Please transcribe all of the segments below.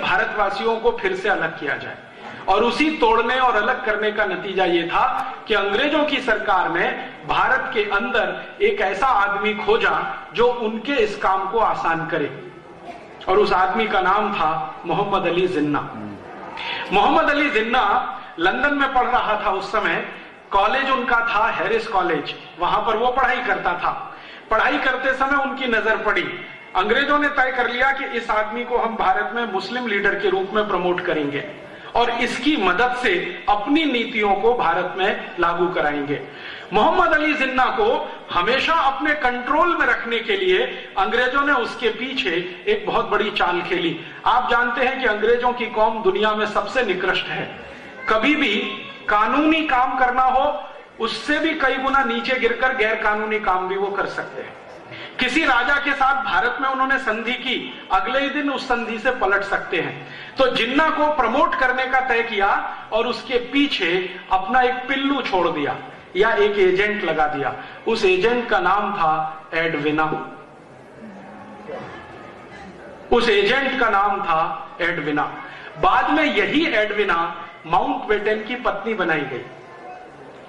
भारतवासियों को फिर से अलग किया जाए। और उसी तोड़ने और अलग करने का नतीजा ये था कि अंग्रेजों की सरकार ने भारत के अंदर एक ऐसा आदमी खोजा जो उनके इस काम को आसान करे, और उस आदमी का नाम था मोहम्मद अली जिन्ना। मोहम्मद अली जिन्ना लंदन में पढ़ रहा था उस समय। कॉलेज उनका था हैरिस कॉलेज, वहां पर वो पढ़ाई करता था। पढ़ाई करते समय उनकी नजर पड़ी। अंग्रेजों ने तय कर लिया कि इस आदमी को हम भारत में मुस्लिम लीडर के रूप में प्रमोट करेंगे और इसकी मदद से अपनी नीतियों को भारत में लागू कराएंगे। मोहम्मद अली जिन्ना को हमेशा अपने कंट्रोल में रखने के लिए अंग्रेजों ने उसके पीछे एक बहुत बड़ी चाल खेली। आप जानते हैं कि अंग्रेजों की कौम दुनिया में सबसे निकृष्ट है। कभी भी कानूनी काम करना हो, उससे भी कई गुना नीचे गिरकर गैर कानूनी काम भी वो कर सकते हैं। किसी राजा के साथ भारत में उन्होंने संधि की, अगले ही दिन उस संधि से पलट सकते हैं। तो जिन्ना को प्रमोट करने का तय किया और उसके पीछे अपना एक पिल्लू छोड़ दिया या एक एजेंट लगा दिया। उस एजेंट का नाम था एडविना। उस एजेंट का नाम था एडविना। बाद में यही एडविना माउंटबेटन की पत्नी बनाई गई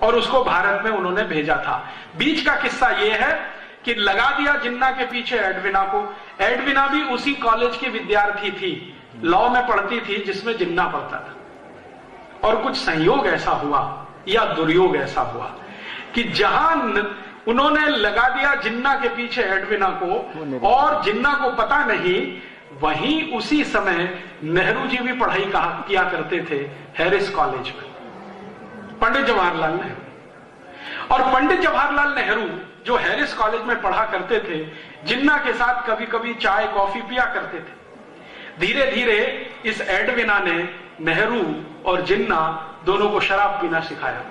और उसको भारत में उन्होंने भेजा था। बीच का किस्सा यह है कि लगा दिया जिन्ना के पीछे एडविना को। एडविना भी उसी कॉलेज की विद्यार्थी थी, लॉ में पढ़ती थी जिसमें जिन्ना पढ़ता था। और कुछ संयोग ऐसा हुआ या दुर्योग ऐसा हुआ कि जहां उन्होंने लगा दिया जिन्ना के पीछे एडविना को और जिन्ना को पता नहीं, वहीं उसी समय नेहरू जी भी पढ़ाई किया करते थे हैरिस कॉलेज में, पंडित जवाहरलाल नेहरू। और पंडित जवाहरलाल नेहरू जो हैरिस कॉलेज में पढ़ा करते थे, जिन्ना के साथ कभी कभी चाय कॉफी पिया करते थे। धीरे धीरे इस एडविना ने नेहरू और जिन्ना दोनों को शराब पीना सिखाया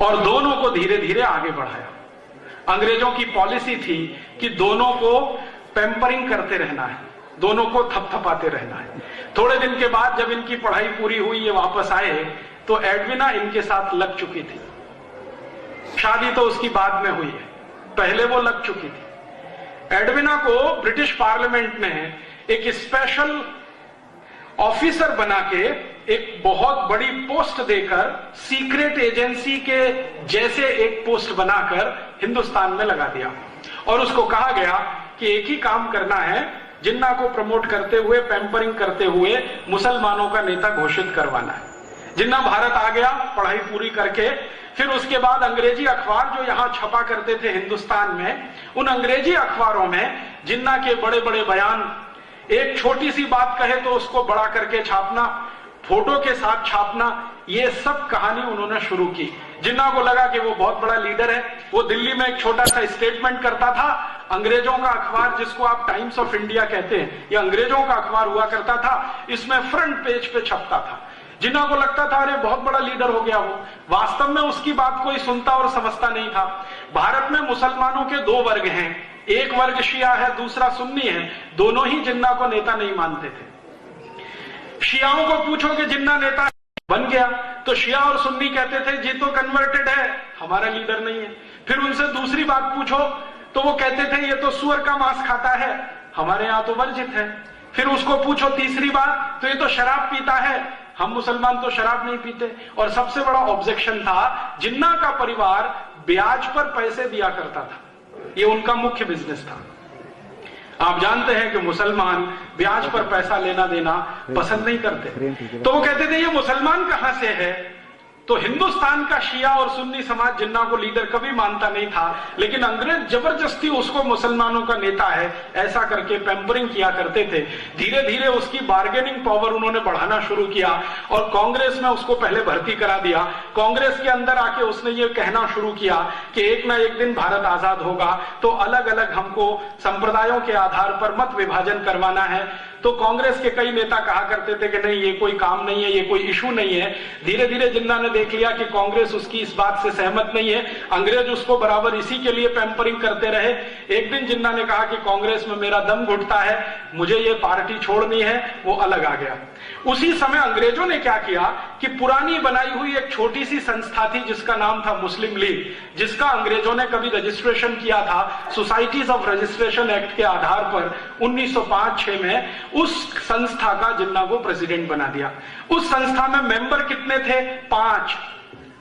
और दोनों को धीरे धीरे आगे बढ़ाया। अंग्रेजों की पॉलिसी थी कि दोनों को पैम्परिंग करते रहना है, दोनों को थपथपाते रहना है। थोड़े दिन के बाद जब इनकी पढ़ाई पूरी हुई, ये वापस आए, तो एडविना इनके साथ लग चुकी थी। शादी तो उसकी बाद में हुई है, पहले वो लग चुकी थी। एडविना को ब्रिटिश पार्लियामेंट ने एक स्पेशल ऑफिसर बना के एक बहुत बड़ी पोस्ट देकर, सीक्रेट एजेंसी के जैसे एक पोस्ट बनाकर हिंदुस्तान में लगा दिया और उसको कहा गया कि एक ही काम करना है, जिन्ना को प्रमोट करते हुए, पैम्परिंग करते हुए मुसलमानों का नेता घोषित करवाना है। जिन्ना भारत आ गया पढ़ाई पूरी करके। फिर उसके बाद अंग्रेजी अखबार जो यहां छपा करते थे हिंदुस्तान में, उन अंग्रेजी अखबारों में जिन्ना के बड़े बड़े बयान, एक छोटी सी बात कहे तो उसको बड़ा करके छापना, फोटो के साथ छापना, ये सब कहानी उन्होंने शुरू की। जिन्ना को लगा कि वो बहुत बड़ा लीडर है। वो दिल्ली में एक छोटा सा स्टेटमेंट करता था। अंग्रेजों का अखबार जिसको आप टाइम्स ऑफ इंडिया कहते हैं, ये अंग्रेजों का अखबार हुआ करता था। इसमें फ्रंट पेज पे छपता था। जिन्ना को लगता था अरे बहुत बड़ा लीडर हो गया वो। वास्तव में उसकी बात कोई सुनता और समझता नहीं था। भारत में मुसलमानों के दो वर्ग हैं, एक वर्ग शिया है, दूसरा सुन्नी है। दोनों ही जिन्ना को नेता नहीं मानते थे। शियाओं को पूछो कि जिन्ना नेता बन गया तो शिया और सुन्नी कहते थे जी तो कन्वर्टेड है, हमारा लीडर नहीं है। फिर उनसे दूसरी बात पूछो तो वो कहते थे ये तो सुअर का मांस खाता है, हमारे यहां तो वर्जित है। फिर उसको पूछो तीसरी बात तो ये तो शराब पीता है, हम मुसलमान तो शराब नहीं पीते। और सबसे बड़ा ऑब्जेक्शन था, जिन्ना का परिवार ब्याज पर पैसे दिया करता था, ये उनका मुख्य बिजनेस था। आप जानते हैं कि मुसलमान ब्याज पर पैसा लेना देना पसंद नहीं करते, तो वो कहते थे ये मुसलमान कहां से है। तो हिंदुस्तान का शिया और सुन्नी समाज जिन्ना को लीडर कभी मानता नहीं था, लेकिन अंग्रेज जबरदस्ती उसको मुसलमानों का नेता है ऐसा करके पैम्परिंग किया करते थे। धीरे धीरे उसकी बार्गेनिंग पावर उन्होंने बढ़ाना शुरू किया और कांग्रेस में उसको पहले भर्ती करा दिया। कांग्रेस के अंदर आके उसने ये कहना शुरू किया कि एक ना एक दिन भारत आजाद होगा, तो अलग अलग हमको संप्रदायों के आधार पर मत विभाजन करवाना है। तो कांग्रेस के कई नेता कहा करते थे कि नहीं ये कोई काम नहीं है, ये कोई इशू नहीं है। धीरे धीरे जिन्ना ने देख लिया कि कांग्रेस उसकी इस बात से सहमत नहीं है, अंग्रेज उसको बराबर इसी के लिए पैम्परिंग करते रहे। एक दिन जिन्ना ने कहा कि कांग्रेस में मेरा दम घुटता है, मुझे ये पार्टी छोड़नी है, वो अलग आ गया। उसी समय अंग्रेजों ने क्या किया कि पुरानी बनाई हुई एक छोटी सी संस्था थी जिसका नाम था मुस्लिम लीग, जिसका अंग्रेजों ने कभी रजिस्ट्रेशन किया था सोसाइटीज ऑफ रजिस्ट्रेशन एक्ट के आधार पर 1905-6 में। उस संस्था का जिन्ना को प्रेसिडेंट बना दिया। उस संस्था में मेंबर कितने थे? 5।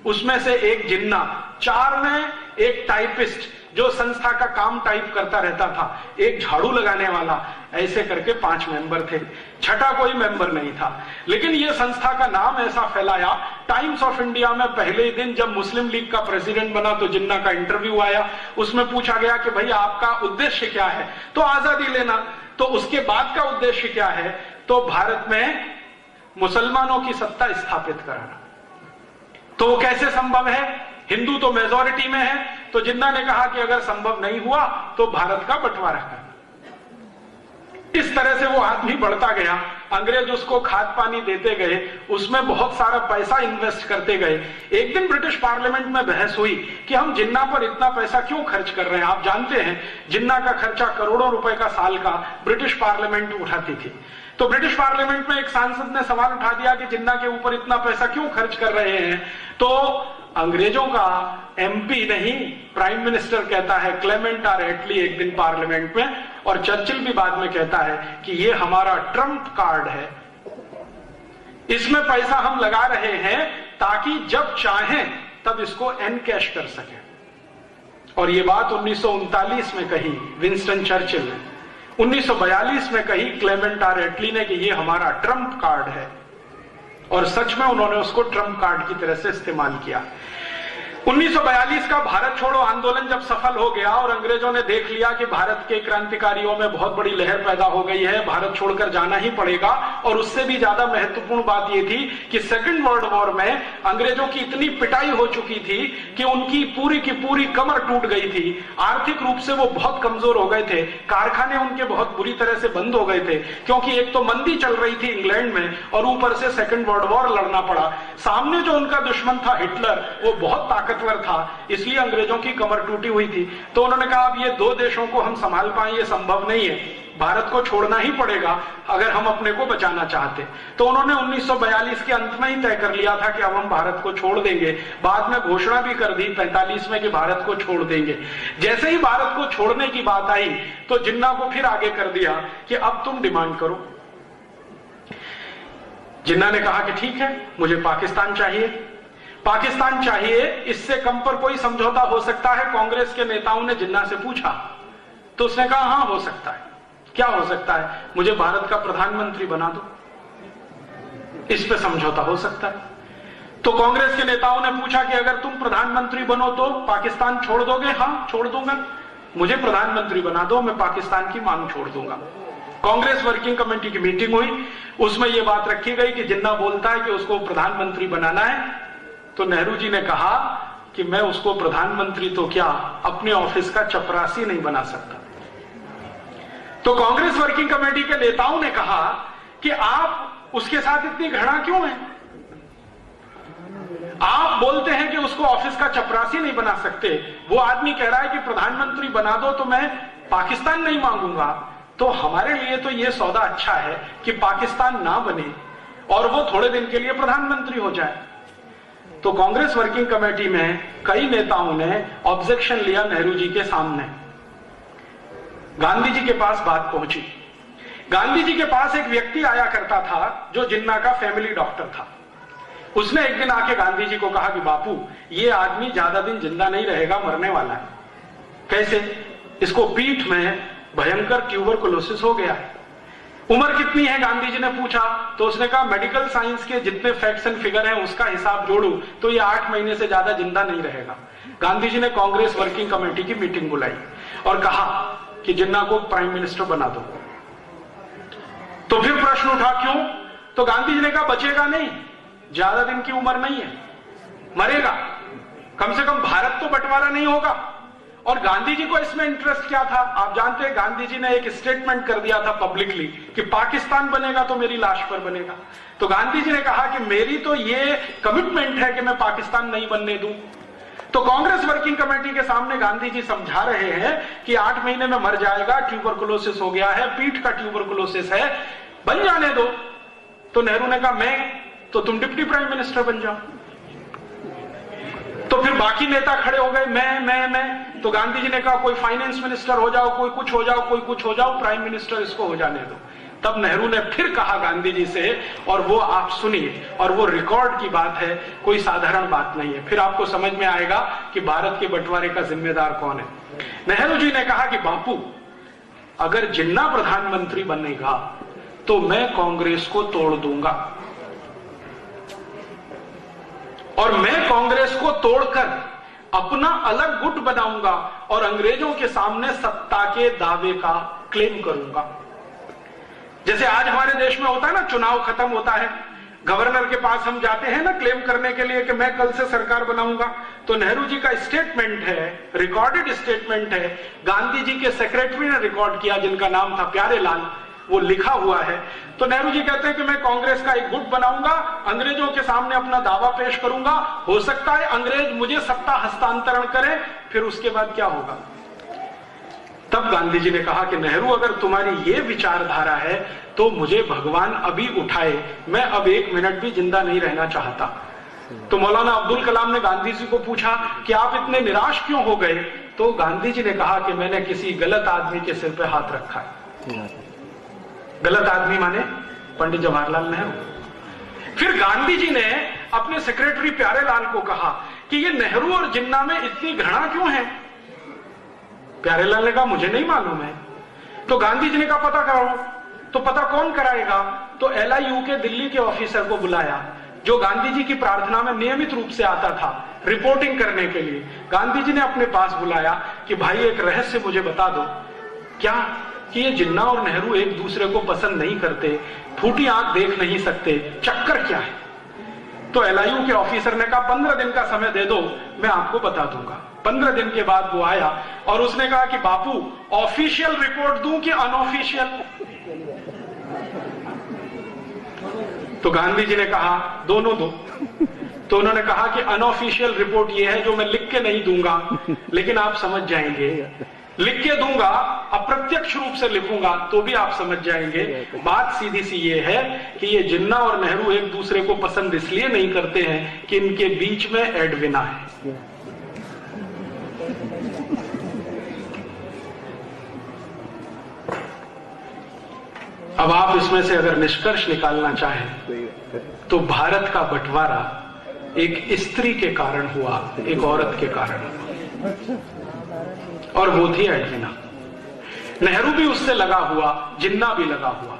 उसमें से एक जिन्ना, 4 में एक टाइपिस्ट जो संस्था का काम टाइप करता रहता था, एक झाड़ू लगाने वाला, ऐसे करके 5 मेंबर थे। छठा कोई मेंबर नहीं था। लेकिन यह संस्था का नाम ऐसा फैलाया, टाइम्स ऑफ इंडिया में पहले ही दिन जब मुस्लिम लीग का प्रेसिडेंट बना तो जिन्ना का इंटरव्यू आया, उसमें पूछा गया कि भाई आपका उद्देश्य क्या है? तो आजादी लेना। तो उसके बाद का उद्देश्य क्या है? तो भारत में मुसलमानों की सत्ता स्थापित कराना। तो वो कैसे संभव है? हिंदू तो मेजॉरिटी में है। तो जिन्ना ने कहा कि अगर संभव नहीं हुआ तो भारत का बंटवारा करना। इस तरह से वो आदमी बढ़ता गया। अंग्रेज उसको खाद पानी देते गए, उसमें बहुत सारा पैसा इन्वेस्ट करते गए। एक दिन ब्रिटिश पार्लियामेंट में बहस हुई कि हम जिन्ना पर इतना पैसा क्यों खर्च कर रहे हैं। आप जानते हैं जिन्ना का खर्चा करोड़ों रुपए का साल का ब्रिटिश पार्लियामेंट उठाती थी। तो ब्रिटिश पार्लियामेंट में एक सांसद ने सवाल उठा दिया कि जिन्ना के ऊपर इतना पैसा क्यों खर्च कर रहे हैं। तो अंग्रेजों का एमपी नहीं, प्राइम मिनिस्टर कहता है, क्लेमेंट आर एटली, एक दिन पार्लियामेंट में, और चर्चिल भी बाद में कहता है कि ये हमारा ट्रम्प कार्ड है, इसमें पैसा हम लगा रहे हैं ताकि जब चाहें तब इसको एनकैश कर सकें। और ये बात 1939 में कही विंस्टन चर्चिल ने, 1942 में कही क्लेमेंट आर एटली ने कि ये हमारा ट्रम्प कार्ड है। और सच में उन्होंने उसको ट्रम्प कार्ड की तरह से इस्तेमाल किया। 1942 का भारत छोड़ो आंदोलन जब सफल हो गया और अंग्रेजों ने देख लिया कि भारत के क्रांतिकारियों में बहुत बड़ी लहर पैदा हो गई है, भारत छोड़कर जाना ही पड़ेगा। और उससे भी ज्यादा महत्वपूर्ण बात यह थी कि सेकेंड वर्ल्ड वॉर में अंग्रेजों की इतनी पिटाई हो चुकी थी कि उनकी पूरी की पूरी कमर टूट गई थी। आर्थिक रूप से वो बहुत कमजोर हो गए थे, कारखाने उनके बहुत बुरी तरह से बंद हो गए थे, क्योंकि एक तो मंदी चल रही थी इंग्लैंड में और ऊपर से सेकेंड वर्ल्ड वॉर लड़ना पड़ा। सामने जो उनका दुश्मन था हिटलर, वो बहुत ताकतवर था, इसलिए अंग्रेजों की कमर टूटी हुई थी। तो उन्होंने कहा अब ये 2 देशों को हम संभाल पाए ये संभव नहीं है, भारत को छोड़ना ही पड़ेगा अगर हम अपने को बचाना चाहते। तो उन्होंने 1942 के अंत में ही तय कर लिया था कि अब हम भारत को छोड़ देंगे। बाद में घोषणा भी कर दी 45 में कि भारत को छोड़ देंगे। जैसे ही भारत को छोड़ने की बात आई तो जिन्ना को फिर आगे कर दिया कि अब तुम डिमांड करो। जिन्ना ने कहा कि ठीक है, मुझे पाकिस्तान चाहिए, पाकिस्तान चाहिए, इससे कम पर कोई समझौता हो सकता है। कांग्रेस के नेताओं ने जिन्ना से पूछा तो उसने कहा हां हो सकता है। क्या हो सकता है? मुझे भारत का प्रधानमंत्री बना दो, इस पे समझौता हो सकता है। तो कांग्रेस के नेताओं ने पूछा कि अगर तुम प्रधानमंत्री बनो तो पाकिस्तान छोड़ दोगे? हां छोड़ दूंगा, मुझे प्रधानमंत्री बना दो, मैं पाकिस्तान की मांग छोड़ दूंगा। कांग्रेस वर्किंग कमेटी की मीटिंग हुई, उसमें यह बात रखी गई कि जिन्ना बोलता है कि उसको प्रधानमंत्री बनाना है। तो नेहरू जी ने कहा कि मैं उसको प्रधानमंत्री तो क्या, अपने ऑफिस का चपरासी नहीं बना सकता। तो कांग्रेस वर्किंग कमेटी के नेताओं ने कहा कि आप उसके साथ इतनी घृणा क्यों है? आप बोलते हैं कि उसको ऑफिस का चपरासी नहीं बना सकते, वो आदमी कह रहा है कि प्रधानमंत्री बना दो तो मैं पाकिस्तान नहीं मांगूंगा। तो हमारे लिए तो यह सौदा अच्छा है कि पाकिस्तान ना बने और वो थोड़े दिन के लिए प्रधानमंत्री हो जाए। तो कांग्रेस वर्किंग कमेटी में कई नेताओं ने ऑब्जेक्शन लिया नेहरू जी के सामने। गांधी जी के पास बात पहुंची। गांधी जी के पास एक व्यक्ति आया करता था जो जिन्ना का फैमिली डॉक्टर था। उसने एक दिन आके गांधी जी को कहा कि बापू, ये आदमी ज्यादा दिन जिंदा नहीं रहेगा, मरने वाला है। कैसे? इसको पीठ में भयंकर ट्यूबरकुलोसिस हो गया है। उम्र कितनी है? गांधी जी ने पूछा। तो उसने कहा मेडिकल साइंस के जितने फैक्ट्स एंड फिगर हैं उसका हिसाब जोड़ू तो ये 8 महीने से ज्यादा जिंदा नहीं रहेगा। गांधी जी ने कांग्रेस वर्किंग कमेटी की मीटिंग बुलाई और कहा कि जिन्ना को प्राइम मिनिस्टर बना दो। तो फिर प्रश्न उठा क्यों? तो गांधी जी ने कहा बचेगा नहीं, ज्यादा दिन की उम्र नहीं है, मरेगा, कम से कम भारत तो बंटवारा नहीं होगा। और गांधी जी को इसमें इंटरेस्ट क्या था? आप जानते हैं गांधी जी ने एक स्टेटमेंट कर दिया था पब्लिकली कि पाकिस्तान बनेगा तो मेरी लाश पर बनेगा। तो गांधी जी ने कहा कि मेरी तो ये कमिटमेंट है कि मैं पाकिस्तान नहीं बनने दूं। तो कांग्रेस वर्किंग कमेटी के सामने गांधी जी समझा रहे हैं कि 8 महीने में मर जाएगा, ट्यूबरकुलोसिस हो गया है, पीठ का ट्यूबरकुलोसिस है, बन जाने दो। तो नेहरू ने कहा मैं तो तुम डिप्टी प्राइम मिनिस्टर बन जाओ। तो फिर बाकी नेता खड़े हो गए, मैं। तो गांधी जी ने कहा कोई फाइनेंस मिनिस्टर हो जाओ, कोई कुछ हो जाओ, कोई कुछ हो जाओ, प्राइम मिनिस्टर इसको हो जाने दो। तब नेहरू ने फिर कहा गांधी जी से, और वो आप सुनिए, और वो रिकॉर्ड की बात है, कोई साधारण बात नहीं है, फिर आपको समझ में आएगा कि भारत के बंटवारे का जिम्मेदार कौन है। नेहरू जी ने कहा कि बापू, अगर जिन्ना प्रधानमंत्री बनेगा तो मैं कांग्रेस को तोड़ दूंगा, और मैं कांग्रेस को तोड़कर अपना अलग गुट बनाऊंगा और अंग्रेजों के सामने सत्ता के दावे का क्लेम करूंगा। जैसे आज हमारे देश में होता है ना, चुनाव खत्म होता है, गवर्नर के पास हम जाते हैं ना क्लेम करने के लिए कि मैं कल से सरकार बनाऊंगा, तो नेहरू जी का स्टेटमेंट है, रिकॉर्डेड स्टेटमेंट है, गांधी जी के सेक्रेटरी ने रिकॉर्ड किया जिनका नाम था प्यारेलाल, वो लिखा हुआ है। तो नेहरू जी कहते हैं कि मैं कांग्रेस का एक गुट बनाऊंगा, अंग्रेजों के सामने अपना दावा पेश करूंगा, हो सकता है अंग्रेज मुझे सत्ता हस्तांतरण करें, फिर उसके बाद क्या होगा। तब गांधी जी ने कहा कि नेहरू, अगर तुम्हारी ये विचारधारा है तो मुझे भगवान अभी उठाए, मैं अब 1 मिनट भी जिंदा नहीं रहना चाहता। तो मौलाना अब्दुल कलाम ने गांधी जी को पूछा कि आप इतने निराश क्यों हो गए, तो गांधी जी ने कहा कि मैंने किसी गलत आदमी के सिर पे हाथ रखा है। गलत आदमी माने पंडित जवाहरलाल नेहरू। फिर गांधी जी ने अपने सेक्रेटरी प्यारेलाल को कहा कि ये नेहरू और जिन्ना में इतनी घृणा क्यों है। प्यारेलाल ने कहा मुझे नहीं मालूम है। तो गांधी जी ने कहा पता कराओ। तो पता कौन कराएगा, तो LIU के दिल्ली के ऑफिसर को बुलाया, जो गांधी जी की प्रार्थना में नियमित रूप से आता था रिपोर्टिंग करने के लिए। गांधी जी ने अपने पास बुलाया कि भाई एक रहस्य मुझे बता दो, क्या कि ये जिन्ना और नेहरू एक दूसरे को पसंद नहीं करते, फूटी आंख देख नहीं सकते, चक्कर क्या है। तो LIU के ऑफिसर ने कहा 15 दिन का समय दे दो, मैं आपको बता दूंगा। 15 दिन के बाद वो आया और उसने कहा कि बापू ऑफिशियल रिपोर्ट दूं कि अनऑफिशियल। तो गांधी जी ने कहा दोनों दो। तो उन्होंने कहा कि अनऑफिशियल रिपोर्ट ये है जो मैं लिख के नहीं दूंगा, लेकिन आप समझ जाएंगे, लिख के दूंगा, अप्रत्यक्ष रूप से लिखूंगा तो भी आप समझ जाएंगे। बात सीधी सी ये है कि ये जिन्ना और नेहरू एक दूसरे को पसंद इसलिए नहीं करते हैं कि इनके बीच में एडविना है। अब आप इसमें से अगर निष्कर्ष निकालना चाहें तो भारत का बंटवारा एक स्त्री के कारण हुआ, एक औरत के कारण, और वो थी एडविना। नेहरू भी उससे लगा हुआ, जिन्ना भी लगा हुआ,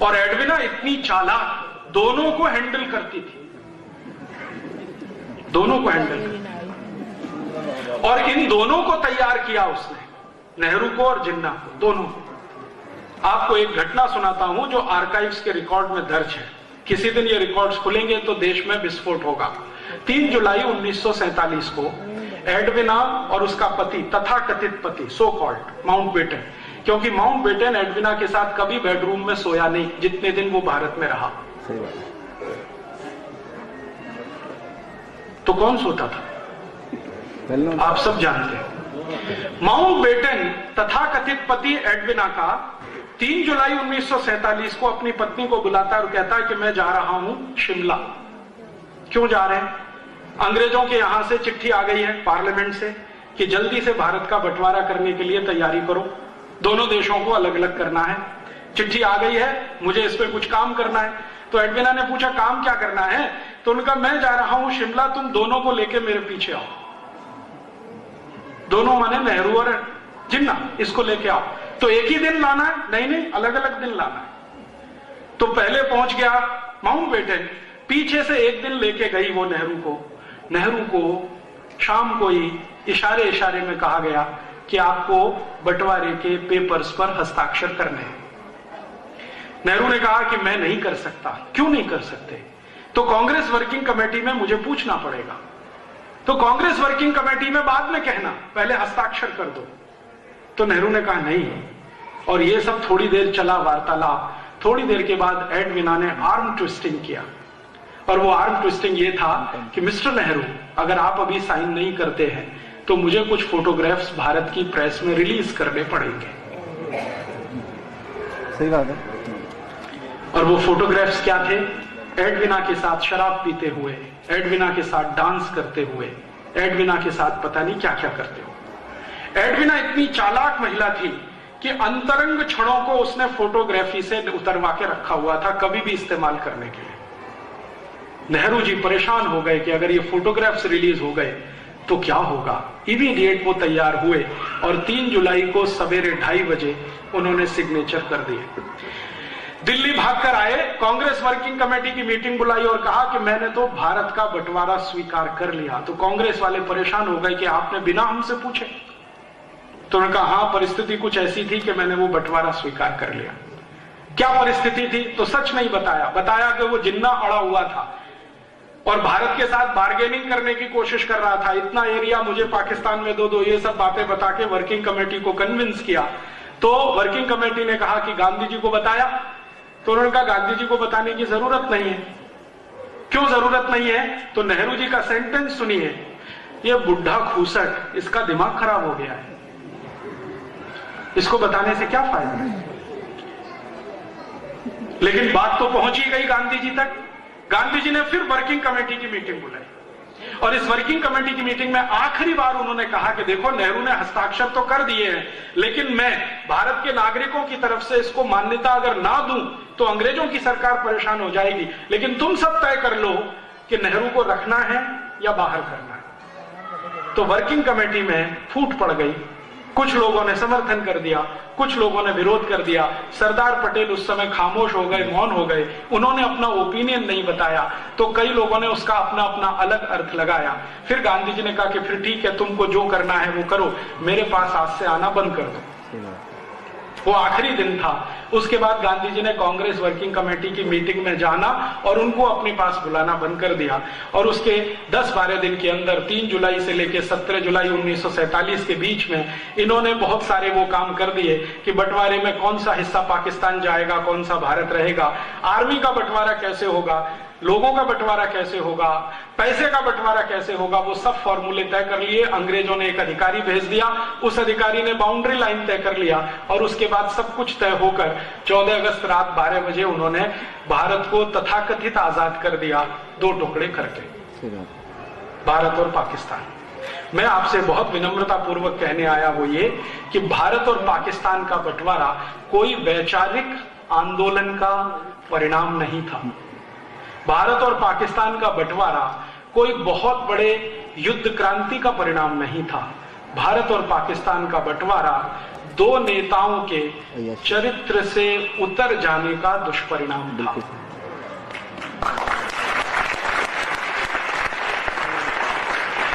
और एडविना इतनी चालाक, दोनों को हैंडल करती थी, दोनों को हैंडल करती, और इन दोनों को तैयार किया उसने, नेहरू को और जिन्ना को, दोनों को। आपको एक घटना सुनाता हूं जो आर्काइव्स के रिकॉर्ड में दर्ज है। किसी दिन ये रिकॉर्ड्स खुलेंगे तो देश में विस्फोट होगा। 3 जुलाई 1947 को एडविना और उसका पति, तथाकथित पति, सो कॉल्ड माउंटबेटन, क्योंकि माउंटबेटन एडविना के साथ कभी बेडरूम में सोया नहीं जितने दिन वो भारत में रहा। तो कौन सोता था, आप सब जानते हैं। माउंटबेटन तथाकथित पति एडविना का 3 जुलाई 1947 को अपनी पत्नी को बुलाता है और कहता है कि मैं जा रहा हूं शिमला। क्यों जा रहे हैं, अंग्रेजों के यहां से चिट्ठी आ गई है पार्लियामेंट से कि जल्दी से भारत का बंटवारा करने के लिए तैयारी करो, दोनों देशों को अलग अलग करना है, चिट्ठी आ गई है, मुझे इस पे कुछ काम करना है। तो एडविना ने पूछा काम क्या करना है, तो उनका मैं जा रहा हूं शिमला, तुम दोनों को लेके मेरे पीछे आओ। दोनों माने नेहरू और जिन्ना, इसको लेके आओ। तो एक ही दिन लाना है, नहीं नहीं अलग अलग दिन लाना है। तो पहले पहुंच गया माउंटबेटन, पीछे से एक दिन लेके गई वो नेहरू को। नेहरू को शाम को ही इशारे इशारे में कहा गया कि आपको बंटवारे के पेपर्स पर हस्ताक्षर करने हैं। नेहरू ने कहा कि मैं नहीं कर सकता। क्यों नहीं कर सकते, तो कांग्रेस वर्किंग कमेटी में मुझे पूछना पड़ेगा। तो कांग्रेस वर्किंग कमेटी में बाद में कहना, पहले हस्ताक्षर कर दो। तो नेहरू ने कहा नहीं, और ये सब थोड़ी देर चला वार्तालाप। थोड़ी देर के बाद एडविना ने आर्म ट्विस्टिंग किया, और वो आर्म ट्विस्टिंग ये था कि मिस्टर नेहरू, अगर आप अभी साइन नहीं करते हैं तो मुझे कुछ फोटोग्राफ्स भारत की प्रेस में रिलीज करने पड़ेंगे। सही बात है। और वो फोटोग्राफ्स क्या थे, एडविना के साथ शराब पीते हुए, एडविना के साथ डांस करते हुए, एडविना के साथ पता नहीं क्या क्या करते हुए। एडविना इतनी चालाक महिला थी कि अंतरंग क्षणों को उसने फोटोग्राफी से उतरवा के रखा हुआ था कभी भी इस्तेमाल करने के लिए। नेहरू जी परेशान हो गए कि अगर ये फोटोग्राफ्स रिलीज हो गए तो क्या होगा। इमीडिएट वो तैयार हुए और 3 जुलाई को सवेरे 2:30 बजे उन्होंने सिग्नेचर कर दिए। दिल्ली भागकर आए, कांग्रेस वर्किंग कमेटी की मीटिंग बुलाई और कहा कि मैंने तो भारत का बंटवारा स्वीकार कर लिया। तो कांग्रेस वाले परेशान हो गए कि आपने बिना हमसे पूछे। तो उन्होंने कहा हाँ, परिस्थिति कुछ ऐसी थी कि मैंने वो बंटवारा स्वीकार कर लिया। क्या परिस्थिति थी? तो सच नहीं बताया, बताया कि वो जिन्ना अड़ा हुआ था और भारत के साथ बार्गेनिंग करने की कोशिश कर रहा था। इतना एरिया मुझे पाकिस्तान में दो, ये सब बातें बता के वर्किंग कमेटी को कन्विंस किया। तो वर्किंग कमेटी ने कहा कि गांधी जी को बताया? तो उन्होंने कहा गांधी जी को बताने की जरूरत नहीं है। क्यों जरूरत नहीं है? तो नेहरू जी का सेंटेंस सुनिए, ये बुढ़ा खूसट, इसका दिमाग खराब हो गया है, इसको बताने से क्या फायदा है। लेकिन बात तो पहुंची गई गांधी जी तक। गांधी जी ने फिर वर्किंग कमेटी की मीटिंग बुलाई और इस वर्किंग कमेटी की मीटिंग में आखिरी बार उन्होंने कहा कि देखो, नेहरू ने हस्ताक्षर तो कर दिए हैं, लेकिन मैं भारत के नागरिकों की तरफ से इसको मान्यता अगर ना दूं तो अंग्रेजों की सरकार परेशान हो जाएगी। लेकिन तुम सब तय कर लो कि नेहरू को रखना है या बाहर करना है। तो वर्किंग कमेटी में फूट पड़ गई। कुछ लोगों ने समर्थन कर दिया, कुछ लोगों ने विरोध कर दिया। सरदार पटेल उस समय खामोश हो गए, मौन हो गए, उन्होंने अपना ओपिनियन नहीं बताया। तो कई लोगों ने उसका अपना अपना अलग अर्थ लगाया। फिर गांधी जी ने कहा कि फिर ठीक है, तुमको जो करना है वो करो, मेरे पास आज से आना बंद कर दो। वो आखिरी दिन था। उसके बाद गांधी जी ने कांग्रेस वर्किंग कमेटी की मीटिंग में जाना और उनको अपने पास बुलाना बंद कर दिया। और उसके 10-12 दिन के अंदर 3 जुलाई से लेकर 17 जुलाई 1947 के बीच में इन्होंने बहुत सारे वो काम कर दिए कि बंटवारे में कौन सा हिस्सा पाकिस्तान जाएगा, कौन सा भारत रहेगा, आर्मी का बंटवारा कैसे होगा, लोगों का बंटवारा कैसे होगा, पैसे का बंटवारा कैसे होगा, वो सब फॉर्मूले तय कर लिए। अंग्रेजों ने एक अधिकारी भेज दिया, उस अधिकारी ने बाउंड्री लाइन तय कर लिया और उसके बाद सब कुछ तय होकर 14 अगस्त रात 12 बजे उन्होंने भारत को तथाकथित आजाद कर दिया, 2 टुकड़े करके, भारत और पाकिस्तान। मैं आपसे बहुत विनम्रता पूर्वक कहने आया वो ये कि भारत और पाकिस्तान का बंटवारा कोई वैचारिक आंदोलन का परिणाम नहीं था। भारत और पाकिस्तान का बंटवारा कोई बहुत बड़े युद्ध क्रांति का परिणाम नहीं था। भारत और पाकिस्तान का बंटवारा 2 नेताओं के चरित्र से उतर जाने का दुष्परिणाम था।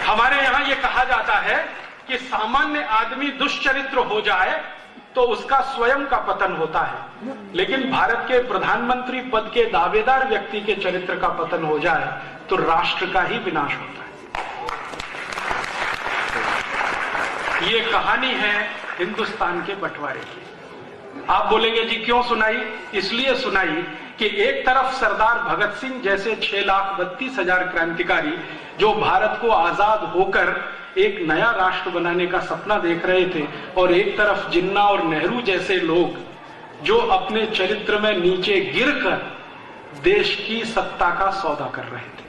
हमारे यहां यह कहा जाता है कि सामान्य आदमी दुष्चरित्र हो जाए तो उसका स्वयं का पतन होता है, लेकिन भारत के प्रधानमंत्री पद के दावेदार व्यक्ति के चरित्र का पतन हो जाए तो राष्ट्र का ही विनाश होता है। ये कहानी है हिंदुस्तान के बंटवारे की। आप बोलेंगे जी क्यों सुनाई? इसलिए सुनाई कि एक तरफ सरदार भगत सिंह जैसे 6,32,000 क्रांतिकारी जो भारत को आजाद होकर एक नया राष्ट्र बनाने का सपना देख रहे थे, और एक तरफ जिन्ना और नेहरू जैसे लोग जो अपने चरित्र में नीचे गिरकर देश की सत्ता का सौदा कर रहे थे।